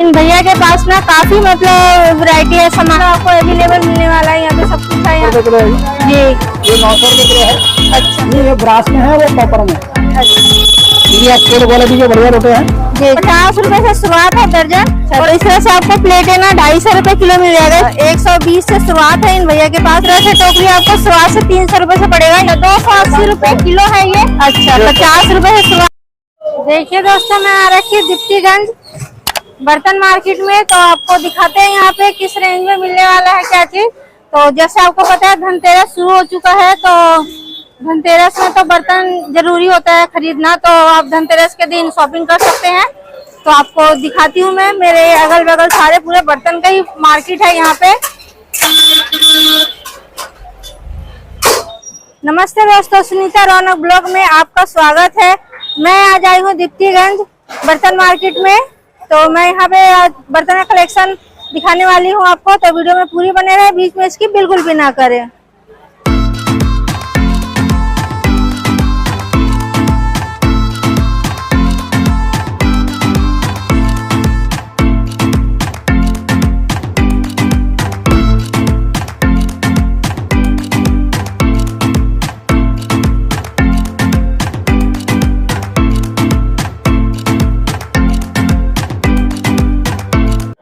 इन भैया के पास ना काफी मतलब वैरायटी है, सामान आपको अवेलेबल मिलने वाला है। यहाँ पे सब कुछ है जी। ये 900 रुपए किलो है। अच्छा, ये ब्रास में है, वो कॉपर में। अच्छा ये एक्सपोर्ट क्वालिटी के बढ़िया रोटे हैं जी। 50 रुपए से शुरुआत है दर्जन, और इस तरह से आपको प्लेट है ना 250 रुपए किलो मिल जाएगा। 120 से शुरुआत है इन भैया के पास। तरह से टोकरी आपको शुरुआत से 300 रुपए से पड़ेगा। 280 रुपए किलो है ये। अच्छा, 50 रुपए से शुरुआत। देखिए दोस्तों, मैं आ रखी दीप्तिगंज बर्तन मार्केट में, तो आपको दिखाते हैं यहाँ पे किस रेंज में मिलने वाला है क्या चीज। तो जैसे आपको पता है धनतेरस शुरू हो चुका है, तो धनतेरस में तो बर्तन जरूरी होता है खरीदना, तो आप धनतेरस के दिन शॉपिंग कर सकते हैं। तो आपको दिखाती हूँ मैं, मेरे अगल बगल सारे पूरे बर्तन का ही मार्केट है यहाँ पे। नमस्ते दोस्तों, सुनीता रौनक ब्लॉग में आपका स्वागत है। मैं आज आई हूँ दीप्तिगंज बर्तन मार्केट में, तो मैं यहाँ पे बर्तन का कलेक्शन दिखाने वाली हूँ आपको। तो वीडियो में पूरी बने रहे, बीच में इसकी बिल्कुल भी ना करें।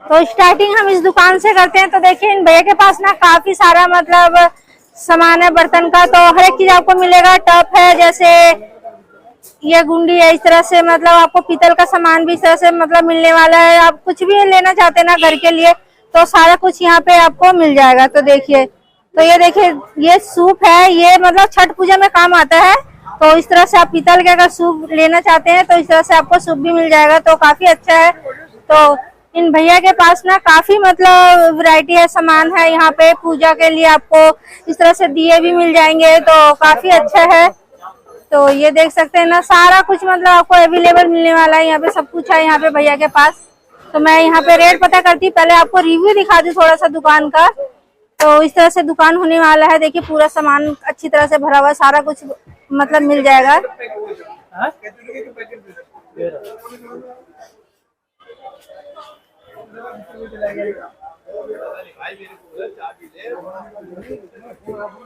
तो स्टार्टिंग हम इस दुकान से करते हैं। तो देखिए इन भैया के पास ना काफी सारा मतलब सामान है बर्तन का, तो हर एक चीज आपको मिलेगा। टप है, जैसे ये गुंडी है, इस तरह से मतलब आपको पीतल का सामान भी इस तरह से मतलब मिलने वाला है। आप कुछ भी लेना चाहते हैं ना घर के लिए, तो सारा कुछ यहाँ पे आपको मिल जाएगा। तो देखिए, तो ये देखिए ये सूप है, ये मतलब छठ पूजा में काम आता है। तो इस तरह से आप पीतल के अगर सूप लेना चाहते हैं तो इस तरह से आपको सूप भी मिल जाएगा, तो काफी अच्छा है। तो इन भैया के पास ना काफी मतलब वैरायटी है, सामान है यहाँ पे। पूजा के लिए आपको इस तरह से दिए भी मिल जाएंगे, तो काफी अच्छा है। तो ये देख सकते हैं ना, सारा कुछ मतलब आपको अवेलेबल मिलने वाला है यहाँ पे, सब कुछ है यहाँ पे भैया के पास। तो मैं यहाँ पे रेट पता करती, पहले आपको रिव्यू दिखा दूं थोड़ा सा दुकान का। तो इस तरह से दुकान होने वाला है। देखिए पूरा सामान अच्छी तरह से भरा हुआ है, सारा कुछ मतलब मिल जाएगा।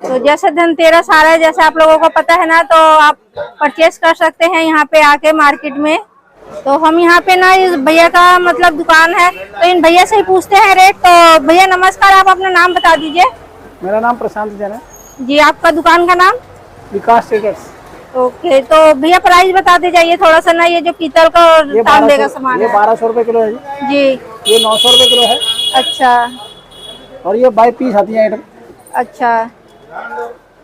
तो जैसे धनतेरस आ रहा है, जैसे आप लोगों को पता है ना, तो आप परचेस कर सकते हैं यहाँ पे आके मार्केट में। तो हम यहाँ पे ना इस भैया का मतलब दुकान है, तो इन भैया से ही पूछते हैं रेट। तो भैया नमस्कार, आप अपना नाम बता दीजिए। मेरा नाम प्रशांत जैन है जी। आपका दुकान का नाम? विकास ट्रेडर्स। ओके, तो भैया प्राइस बता दीजिए थोड़ा सा ना, ये जो पीतल का और तांबे का सामान है। 1200 रुपए किलो है जी। ये 900 रुपए किलो है। अच्छा, और ये बाई पीस आती है आइटम। अच्छा।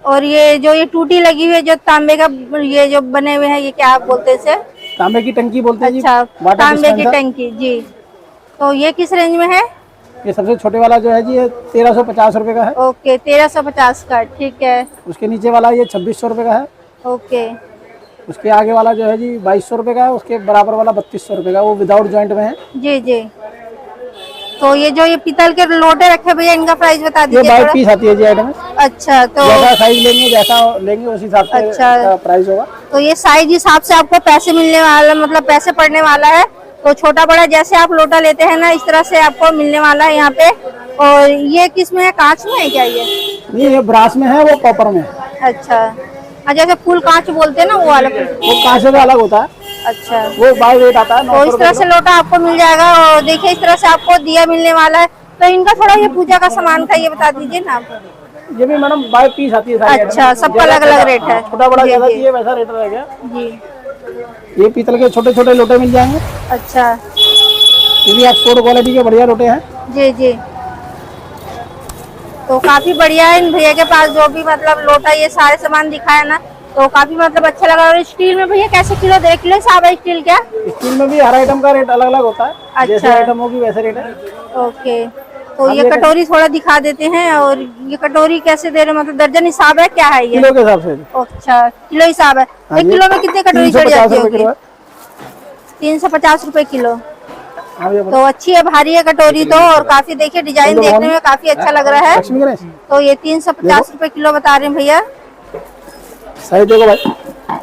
और ये जो ये टूटी लगी हुई है, जो तांबे का ये जो बने हुए हैं, ये क्या आप बोलते हैं इसे? तांबे की टंकी बोलते हैं। अच्छा, जी, तांबे की टंकी जी। तो ये किस रेंज में है? ये सबसे छोटे वाला जो है जी, ये 1350 रुपए का है। ओके, 1350 का, ठीक है। उसके नीचे वाला ये 2600 रुपए का है। ओके। उसके आगे वाला जो है जी 2200 रुपए का है। उसके बराबर वाला 3200 रुपए का, वो विदाउट जॉइंट में है। जी जी। तो ये जो ये पीतल के लोटे रखे भैया, इनका प्राइस बता दीजिए। ये बाई पीस आती है जी आइटम। अच्छा, तो जैसा साइज लेंगे, जैसा लेंगे उस हिसाब से अच्छा प्राइस होगा। तो ये साइज हिसाब से आपको पैसे मिलने वाला, मतलब पैसे पड़ने वाला है। तो छोटा बड़ा जैसे आप लोटा लेते हैं ना, इस तरह से आपको मिलने वाला है यहाँ पे। और ये किस में है, कांच में है क्या ये? नहीं, ये ब्रास में है, वो कॉपर में है। अच्छा, जैसे फुल कांच बोलते हैं ना, वो वाला फुल। वो कांच से अलग होता है। अच्छा, वो बाई रेट आता है। तो इस तरह से लोटा आपको मिल जाएगा। और देखिए इस तरह से आपको दिया मिलने वाला है। तो इनका थोड़ा ये पूजा का सामान का ये बता दीजिए ना आप। ये भी मैडम बाई पीस आती है। अच्छा, सबका अलग अलग रेट है। छोटा बड़ा ज्यादा चाहिए वैसा रेट रहेगा जी। ये पीतल के छोटे छोटे लोटे मिल जाएंगे। अच्छा, ये भी एक्सपोर्ट क्वालिटी के बढ़िया लोटे हैं। जी जी। तो काफी बढ़िया है इन भैया के पास, जो भी मतलब लोटा ये सारे सामान दिखाया ना, तो काफी मतलब अच्छा लगा। और स्टील में भैया कैसे किलो दे? किलो हिसाब है स्टील क्या? स्टील में भी हर आइटम का रेट अलग अलग होता है। अच्छा। जैसे आइटम होगी वैसे रेट है। ओके, तो ये कटोरी थोड़ा दिखा देते हैं। और ये कटोरी कैसे दे रहे, मतलब दर्जन हिसाब है क्या है ये? किलो के हिसाब से। अच्छा, किलो हिसाब है। एक किलो में कितने कटोरी चढ़ जाती होगी? 350 रुपए किलो। तो अच्छी है, भारी है कटोरी तो। और काफी देखिए डिजाइन देखने में काफी अच्छा लग रहा है। तो ये 350 रुपए किलो बता रहे हैं भैया। सही देखो भाई।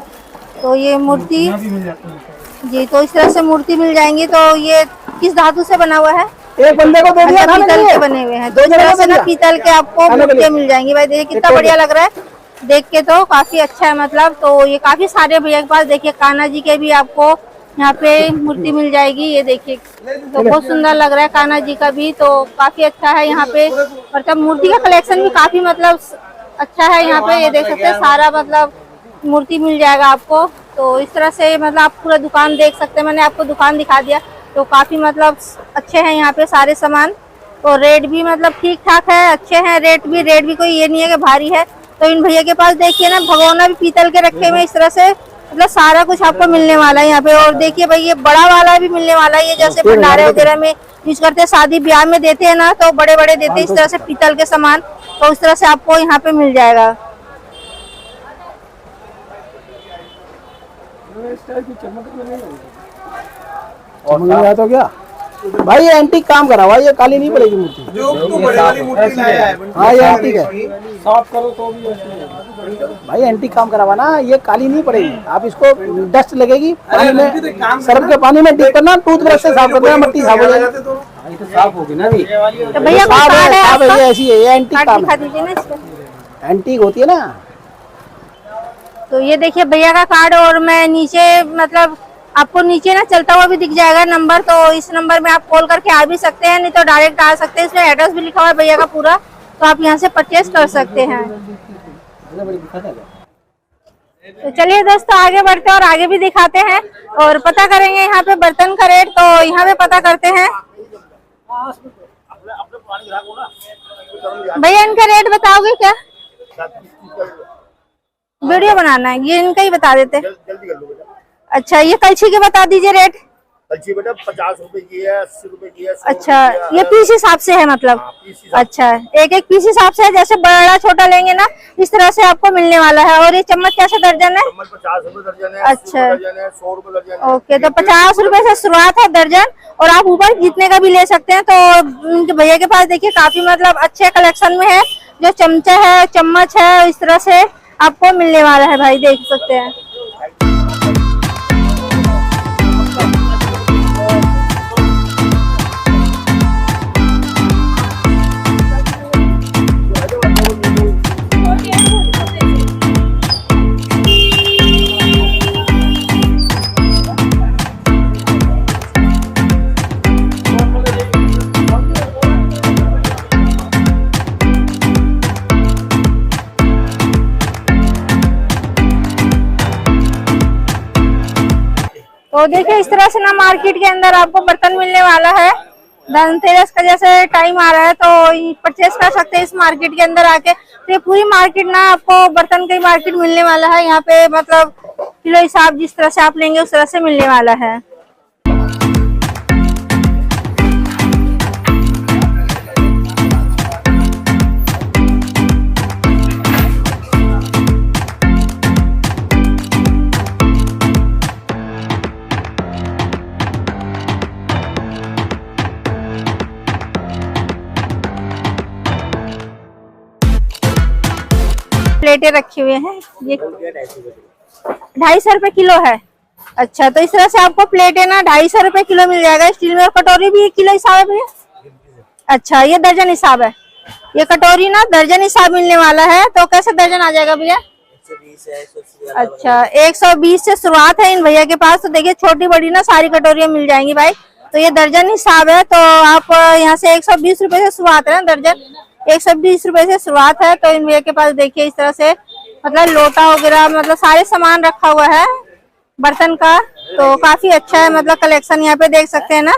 तो ये मूर्ति जी, तो इस तरह से मूर्ति मिल जाएंगी। तो ये किस धातु से बना हुआ है? एक बंदे को दे दिया अच्छा, ना पीतल मैंने। के बने हुए हैं। दो तो इस जने तरह को से दे ना दिया। पीतल के आपको खाने के लिए। मूर्तियां मिल जाएंगी भाई। देखिए कितना एक बढ़िया और लग रहा है देख के, तो काफी अच्छा है मतलब। तो ये काफी सारे भैया के पास देखिए कान्हा जी के भी आपको यहाँ पे मूर्ति मिल जाएगी। ये देखिए तो बहुत सुंदर लग रहा है कान्हा जी का भी, तो काफी अच्छा है यहाँ पे। मतलब मूर्ति का कलेक्शन भी काफी मतलब अच्छा है यहाँ पे। ये देख सकते हैं सारा मतलब मूर्ति मिल जाएगा आपको। तो इस तरह से मतलब आप पूरा दुकान देख सकते हैं। मैंने आपको दुकान दिखा दिया, तो काफी मतलब अच्छे हैं यहाँ पे सारे सामान। तो रेट भी मतलब ठीक ठाक है, अच्छे हैं रेट भी कोई ये नहीं है कि भारी है। तो इन भैया के पास देखिए ना भगोना भी पीतल के रखे हुए इस तरह से, मतलब सारा कुछ आपको मिलने वाला है यहाँ पे। और देखिए भाई ये बड़ा वाला भी मिलने वाला है, ये जैसे भंडारे वगैरह में यूज करते हैं, शादी ब्याह में देते हैं ना, तो बड़े बड़े देते हैं इस तरह से पीतल के सामान। तो इस तरह से आपको यहाँ पे मिल जाएगा। चमक तो क्या भाई, ये एंटीक काम करा हुआ, ये काली नहीं पड़ेगी मूर्ति। जो तू बड़े वाली मूर्ति लाया है, हाँ ये एंटीक है साफ करो तो भी भाई, एंटीक काम करा हुआ ना, ये काली नहीं पड़ेगी। आप इसको डस्ट लगेगी पानी में, सर्फ के पानी में डिप करना, टूथब्रश से साफ करना, मट्टी साफ हो जाएगी। तो साफ होगी ना अभी। तो भैया कोई साफ कार्ड है, है साफ है, आपका? ये ऐसी है, ये एंटीक कार्ड काम दिखा है, दीजिए ना इसका। एंटीक होती है ना। तो ये देखिए भैया का कार्ड, और मैं नीचे मतलब आपको नीचे ना चलता हुआ भी दिख जाएगा नंबर। तो इस नंबर में आप कॉल करके आ भी सकते हैं, नहीं तो डायरेक्ट आ सकते हैं। इसमें एड्रेस भी लिखा हुआ है भैया का पूरा, तो आप यहाँ से परचेज कर सकते हैं। तो चलिए दोस्तों आगे बढ़ते हैं और आगे भी दिखाते हैं और पता करेंगे यहाँ पे बर्तन का रेट। तो यहाँ पे पता करते हैं भैया, इनका रेट बताओगे क्या? वीडियो बनाना है, ये इनका ही बता देते। जल्दी कर लो बेटा। अच्छा ये कलछी के बता दीजिए रेट। कलछी बेटा 50 रुपए की है, 80 रुपए की है, 100 अच्छा रुपए की है। ये पीस हिसाब से है मतलब? हाँ, पीस हिसाब अच्छा एक एक पीस हिसाब से है, जैसे बड़ा छोटा लेंगे ना इस तरह से आपको मिलने वाला है। और ये चम्मच कैसे दर्जन है? चम्मच 50 रुपए दर्जन है, अच्छा। 80 रुपए दर्जन है, 100 रुपए दर्जन है। ओके तो 50 रुपए से शुरुआत है दर्जन, और आप ऊपर जितने का भी ले सकते हैं। तो उनके भैया के पास देखिए काफी मतलब अच्छे कलेक्शन में है, जो चमचा है, चम्मच है, इस तरह से आपको मिलने वाला है भाई, देख सकते हैं। तो देखिए इस तरह से ना मार्केट के अंदर आपको बर्तन मिलने वाला है। धनतेरस का जैसे टाइम आ रहा है तो परचेस कर सकते हैं इस मार्केट के अंदर आके। तो ये पूरी मार्केट ना आपको बर्तन की मार्केट मिलने वाला है यहाँ पे, मतलब किलो हिसाब जिस तरह से आप लेंगे उस तरह से मिलने वाला है। प्लेटें रखे हुए हैं, ये 250 रुपए किलो है। अच्छा तो इस तरह से आपको प्लेटें ना 250 रुपए किलो मिल जाएगा स्टील में। और कटोरी भी 1 किलो हिसाब है भैया? अच्छा ये दर्जन हिसाब है, ये कटोरी ना दर्जन हिसाब मिलने वाला है। तो कैसे दर्जन आ जाएगा भैया? 120 है, 180 है। अच्छा 120 से शुरुआत है इन भैया के पास। तो देखिए छोटी बड़ी ना सारी कटोरियां मिल जाएंगी भाई। तो ये दर्जन हिसाब है, तो आप यहाँ से 120 रुपए से शुरुआत है ना, दर्जन 120 रुपए से शुरुआत है। तो इन भैया के पास देखिए इस तरह से मतलब लोटा वगैरह मतलब सारे सामान रखा हुआ है बर्तन का। तो काफी अच्छा है मतलब कलेक्शन, यहाँ पे देख सकते हैं ना।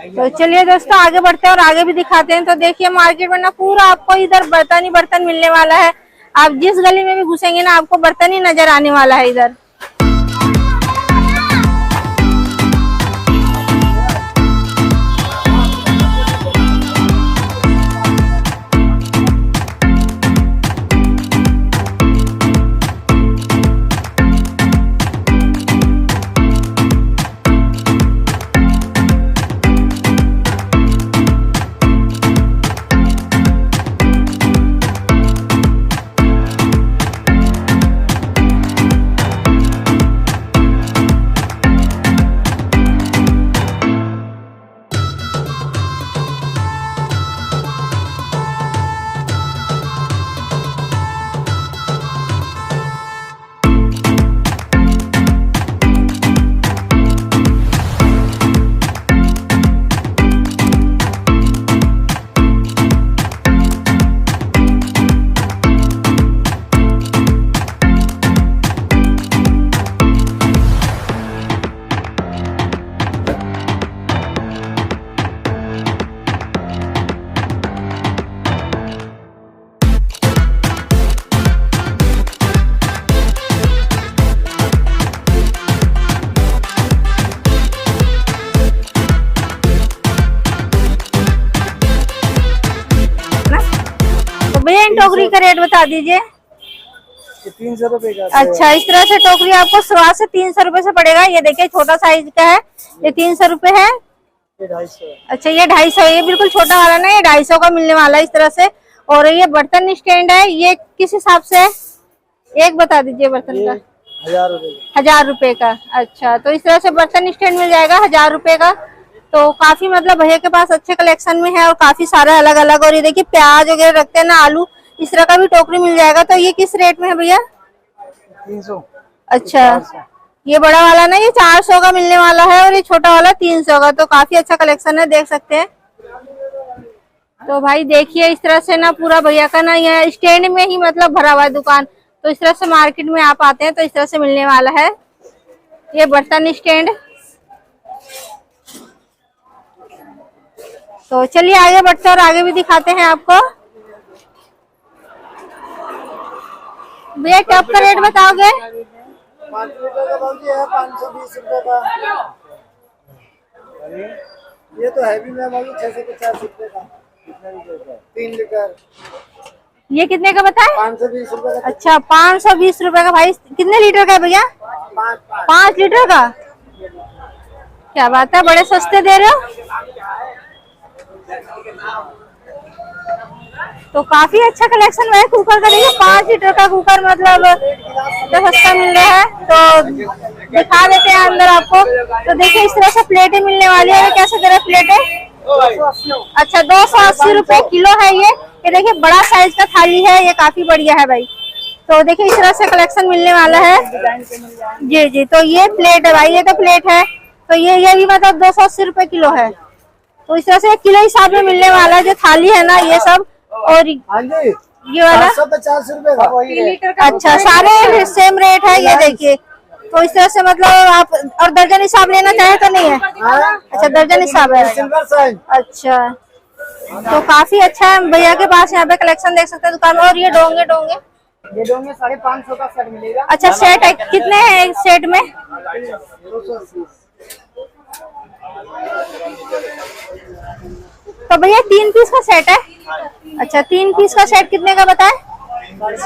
तो चलिए दोस्तों आगे बढ़ते हैं और आगे भी दिखाते हैं। तो देखिए मार्केट में ना पूरा आपको इधर बर्तन ही बर्तन मिलने वाला है। आप जिस गली में भी घुसेंगे ना आपको बर्तन ही नजर आने वाला है इधर। टोकरी का रेट बता दीजिए। 300 रुपए का। अच्छा, इस तरह से टोकरी आपको शुरुआत से 300 रुपए से पड़ेगा। ये देखिए छोटा साइज का है, ये 300 रुपए है। ये 250। अच्छा, ये 250, ये बिल्कुल छोटा वाला ना, ये 250 का मिलने वाला है इस तरह से। और ये बर्तन स्टैंड है, ये किस हिसाब से है? एक बता दीजिए बर्तन का। 1000 रुपए। 1000 रुपए का। अच्छा, तो इस तरह से बर्तन स्टैंड मिल जाएगा 1000 रुपए का। तो काफी मतलब भैया के पास अच्छे कलेक्शन में है और काफी सारा अलग अलग। और ये देखिए प्याज वगैरह रखते हैं ना, आलू, इस तरह का भी टोकरी मिल जाएगा। तो ये किस रेट में है भैया? 300। अच्छा, ये बड़ा वाला ना ये 400 का मिलने वाला है और ये छोटा वाला 300 का। तो काफी अच्छा कलेक्शन है, देख सकते हैं। तो भाई देखिए इस तरह से ना पूरा भैया का ना यहाँ स्टैंड में ही मतलब भरा हुआ है दुकान। तो इस तरह से मार्केट में आप आते हैं तो इस तरह से मिलने वाला है ये बर्तन स्टैंड। तो चलिए आगे बढ़ते हैं और आगे भी दिखाते हैं आपको। भैया टब का रेट बताओगे? 5 रुपए का बाबू है, 520 रुपए का। ये तो हैवी में बाबू 650 रुपए का। 3 लीटर। ये कितने का बताए? 520 रुपए का। अच्छा, 520 रुपए का। भाई कितने लीटर का है भैया? 5 लीटर का। क्या बात है, बड़े सस्ते दे रहे हो। तो काफी अच्छा कलेक्शन है कुकर का। देखिए 5 लीटर का कुकर मतलब तो सस्ता मिल रहा है। तो दिखा देते हैं अंदर आपको। तो देखिए इस तरह से प्लेटें मिलने वाली है। कैसे दे रहे प्लेटें? अच्छा, 280 रुपए किलो है ये देखिए बड़ा साइज का थाली है, ये काफी बढ़िया है भाई। तो देखिए इस तरह से कलेक्शन मिलने वाला है। जी जी, तो ये प्लेट है भाई, ये तो प्लेट है। तो ये भी मतलब 280 रुपए किलो है। तो इस तरह से किलो हिसाब में मिलने वाला है जो थाली है ना ये सब। और ये वाला 50 रुपए का। अच्छा, सारे सेम रेट है ये देखिए। तो इस तरह से मतलब आप और दर्जन हिसाब लेना चाहे तो नहीं है? अच्छा, दर्जन हिसाब है। Silver size. अच्छा, तो काफी अच्छा है भैया के पास, यहाँ पे कलेक्शन देख सकते हैं दुकान में। और ये डोंगे ये डोंगे 550 का सेट मिलेगा। अच्छा, सेट है, कितने हैं एक सेट में? 280। तो भैया 3 पीस का सेट है। अच्छा, 3 पीस का सेट कितने का बताए? 550।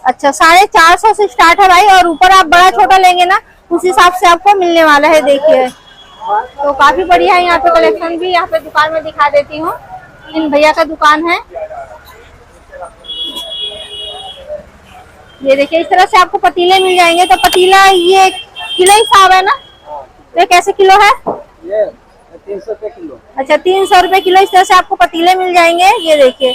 अच्छा, 450 से स्टार्ट है भाई। और ऊपर आप बड़ा छोटा लेंगे ना उस हिसाब से आपको मिलने वाला है। देखिए तो काफी बढ़िया है यहाँ पे कलेक्शन भी। यहाँ पे दुकान में दिखा देती हूँ, इन भैया का दुकान है। ये देखिए इस तरह से आपको पतीले मिल जाएंगे। तो पतीला ये किलो हिसाब है ना? तो कैसे किलो है? ये 300 रुपए किलो। अच्छा, 300 रुपए किलो इस तरह से आपको पतीले मिल जाएंगे। ये देखिए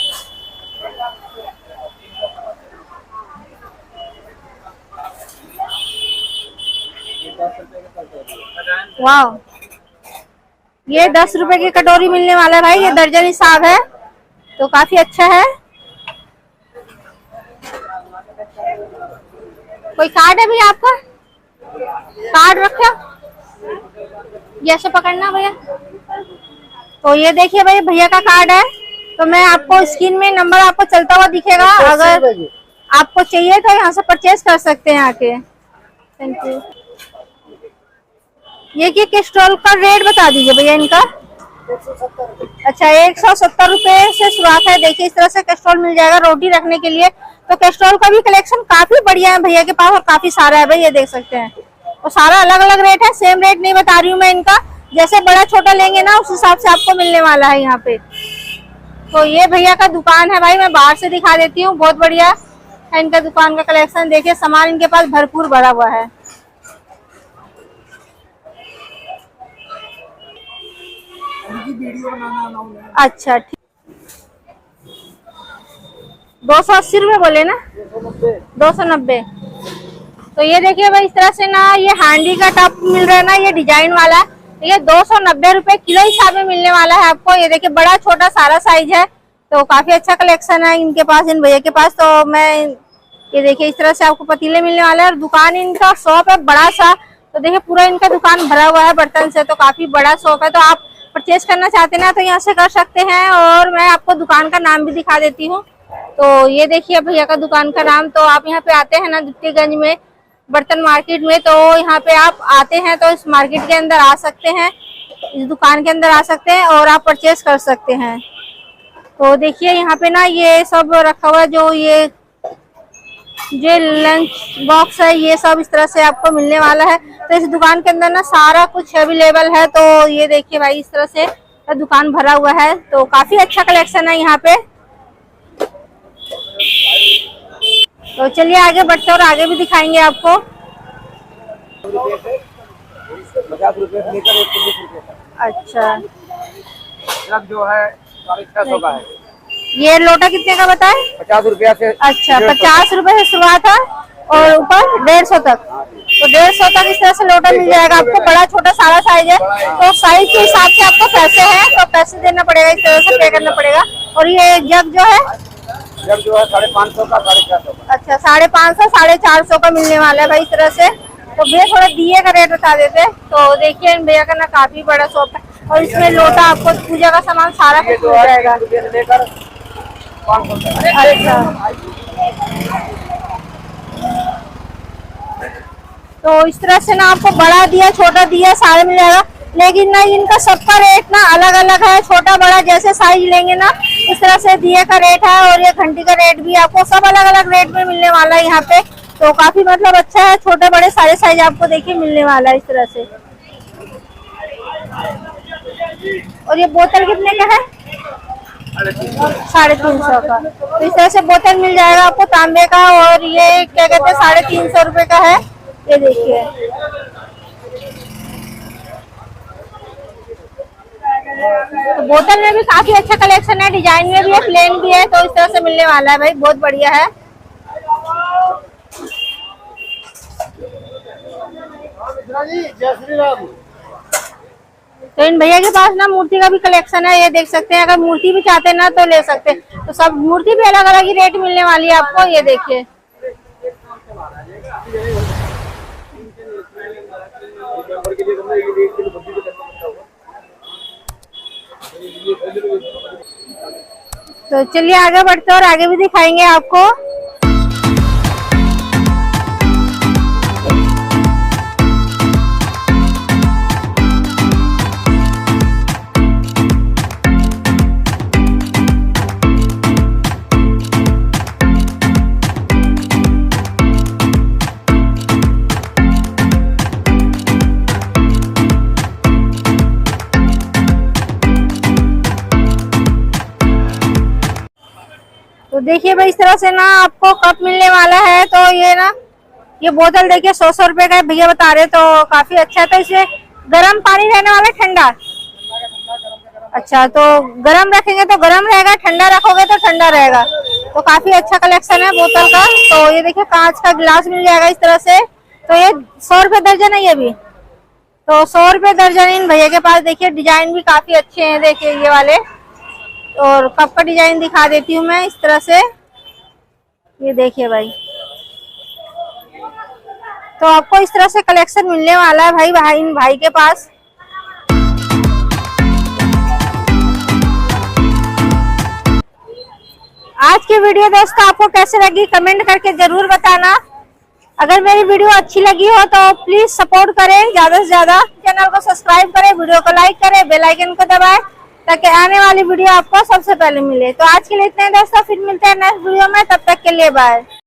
वाह, ये 10 रुपए की कटोरी मिलने वाला है भाई। ये दर्जन हिसाब है, तो काफी अच्छा है। कोई कार्ड है भैया आपका? कार्ड रखा, ये ऐसे पकड़ना भैया। तो ये देखिए भाई भैया का कार्ड है। तो मैं आपको स्क्रीन में नंबर आपको चलता हुआ दिखेगा, अगर आपको चाहिए तो यहाँ से परचेज कर सकते हैं आके। Thank you. ये कि कैस्ट्रोल का रेट बता दीजिए भैया इनका। 170। अच्छा, 170 रुपए से शुरुआत है। देखिए इस तरह से कैस्ट्रोल मिल जाएगा रोटी रखने के लिए। तो कैस्ट्रोल का भी कलेक्शन काफी बढ़िया है भैया के पास और काफी सारा है भाई, ये देख सकते हैं। और सारा अलग अलग रेट है, सेम रेट नहीं बता रही हूँ मैं इनका। जैसे बड़ा छोटा लेंगे ना उस हिसाब से आपको मिलने वाला है यहाँ पे। तो ये भैया का दुकान है भाई, मैं बाहर से दिखा देती हूँ। बहुत बढ़िया है इनका दुकान का कलेक्शन। देखिए सामान इनके पास भरपूर भरा हुआ है। वीडियो बनाना। अच्छा ठीक, 280 रुपए बोले ना? 290। तो ये देखिए भाई इस तरह से ना ये हांडी का टप मिल रहा है ना, ये डिजाइन वाला। ये 290 रुपए किलो हिसाब में मिलने वाला है आपको। ये देखिए बड़ा छोटा सारा साइज है। तो काफी अच्छा कलेक्शन है इनके पास, इन भैया के पास। तो मैं ये देखिए इस तरह से आपको पतीले मिलने वाले हैं। और दुकान इनका शॉप है बड़ा सा। तो देखिए पूरा इनका दुकान भरा हुआ है बर्तन से। तो काफी बड़ा शॉप है। तो आप परचेज करना चाहते हैं ना तो यहाँ से कर सकते हैं। और मैं आपको दुकान का नाम भी दिखा देती हूँ। तो ये देखिए भैया का दुकान का नाम। तो आप यहाँ पे आते हैं ना दुत्तीगंज में बर्तन मार्केट में, तो यहाँ पे आप आते हैं तो इस मार्केट के अंदर आ सकते हैं। इस दुकान के अंदर आ सकते हैं और आप परचेज कर सकते हैं। तो देखिए यहाँ पे ना ये सब रखा हुआ है, जो ये लंच बॉक्स है, ये सब इस तरह से आपको मिलने वाला है। तो इस दुकान के अंदर ना सारा कुछ अवेलेबल है। तो ये देखिए भाई, इस तरह से दुकान भरा हुआ है। तो काफी अच्छा कलेक्शन है यहाँ पे। तो चलिए आगे बढ़ते और आगे भी दिखाएंगे आपको। 50 रुपए से लेकर 120 रुपए तक। अच्छा, जग जो है 650 का है। ये लोटा कितने का बताए? 50 रुपया से। अच्छा, 50 रुपए से शुरुआत है और ऊपर 150 तक। तो 150 तक इस तरह से लोटा मिल जाएगा आपको। बड़ा छोटा सारा साइज है। तो साइज के हिसाब से आपको पैसे हैं तो पैसे देना पड़ेगा, इस तरह से पे करना पड़ेगा। और ये जग जो है, जग जो है 550 का, 450 का। अच्छा, 550, 450 का मिलने वाला है भाई इस तरह से। तो भैया थोड़ा दिए का रेट बता देते। तो देखिए इन भैया का ना काफी बड़ा शॉप है और इसमें लोटा आपको पूजा का सामान सारा कुछ मिल जाएगा। लेकर 500 तक। अच्छा, तो इस तरह से ना आपको बड़ा दिया छोटा दिया सारे मिल जाएगा। लेकिन ना इनका सबका रेट ना अलग अलग है। छोटा बड़ा जैसे साइज लेंगे ना इस तरह से दिए का रेट है और ये घंटी का रेट भी आपको सब अलग अलग रेट में मिलने वाला है यहाँ पे। तो काफी मतलब अच्छा है। छोटे बड़े सारे साइज आपको देखिए मिलने वाला है इस तरह से। और ये बोतल कितने का है? 350 का। तो इस तरह से बोतल मिल जाएगा आपको तांबे का। और ये क्या कहते हैं 350 रुपए का है। ये देखिए, तो बोतल में भी काफी अच्छा कलेक्शन है। डिजाइन में भी है, प्लेन भी है। तो इस तरह से मिलने वाला है भाई, बहुत बढ़िया है। जय श्री राम। तो इन भैया के पास ना मूर्ति का भी कलेक्शन है, ये देख सकते हैं। अगर मूर्ति भी चाहते हैं ना तो ले सकते हैं। तो सब मूर्ति भी अलग अलग ही रेट मिलने वाली है आपको। ये देखिए, तो चलिए आगे बढ़ते हैं और आगे भी दिखाएंगे आपको। तो देखिए भाई, इस तरह से ना आपको कप मिलने वाला है। तो ये बोतल देखिए 100 रुपए का भैया बता रहे। तो काफी अच्छा है। तो इसमें गर्म पानी रहने वाला, ठंडा? अच्छा, तो गर्म रखेंगे तो गर्म रहेगा, ठंडा रखोगे तो ठंडा रहेगा। तो काफी अच्छा कलेक्शन है बोतल का। तो ये देखिए कांच का गिलास मिल जाएगा इस तरह से। तो ये 100 रुपए दर्जन है ये भी। तो 100 रुपए दर्जन इन भैया के पास। देखिए डिजाइन भी काफी अच्छे हैं, देखिए ये वाले। और कप का डिजाइन दिखा देती हूँ मैं इस तरह से। ये देखिए भाई, तो आपको इस तरह से कलेक्शन मिलने वाला है भाई इन भाई के पास। आज की वीडियो दोस्तों आपको कैसे लगी कमेंट करके जरूर बताना। अगर मेरी वीडियो अच्छी लगी हो तो प्लीज सपोर्ट करें, ज्यादा से ज्यादा चैनल को सब्सक्राइब करें, वीडियो को लाइक करें, बेल आइकन को दबाएं ताकि आने वाली वीडियो आपको सबसे पहले मिले। तो आज के लिए इतना ही दोस्तों, फिर मिलते हैं नेक्स्ट वीडियो में। तब तक के लिए बाय।